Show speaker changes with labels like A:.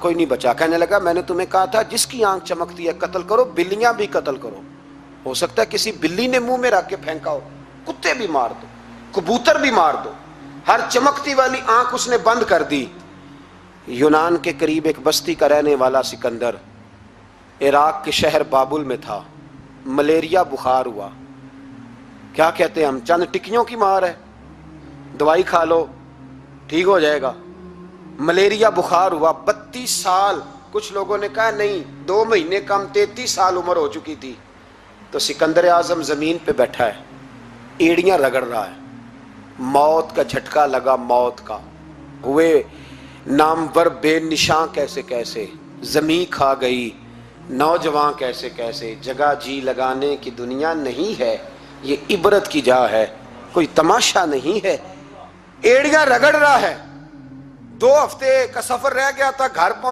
A: کوئی نہیں بچا. کہنے لگا میں نے تمہیں کہا تھا جس کی آنکھ چمکتی ہے قتل کرو, بلیاں بھی قتل کرو. ہو سکتا ہے کسی بلی نے منہ میں رکھ کے پھینکا ہو, کتے بھی مار دو, کبوتر بھی مار دو, ہر چمکتی والی آنکھ اس نے بند کر دی. یونان کے قریب ایک بستی کا رہنے والا سکندر عراق کے شہر بابل میں تھا. ملیریا بخار ہوا. کیا کہتے ہیں ہم, چند ٹکیوں کی مار ہے, دوائی کھا لو ٹھیک ہو جائے گا. ملیریا بخار ہوا. 32 سال, کچھ لوگوں نے کہا نہیں 2 مہینے کم 33 سال عمر ہو چکی تھی. تو سکندر اعظم زمین پہ بیٹھا ہے, ایڑیاں رگڑ رہا ہے. موت کا جھٹکا لگا, موت کا. ہوئے نامور بے نشاں کیسے کیسے, زمین کھا گئی نوجوان کیسے کیسے. جگہ جی لگانے کی دنیا نہیں ہے, یہ عبرت کی جا ہے, کوئی تماشا نہیں ہے. ایڑیاں رگڑ رہا ہے. 2 ہفتے کا سفر رہ گیا تھا, گھر پہنچ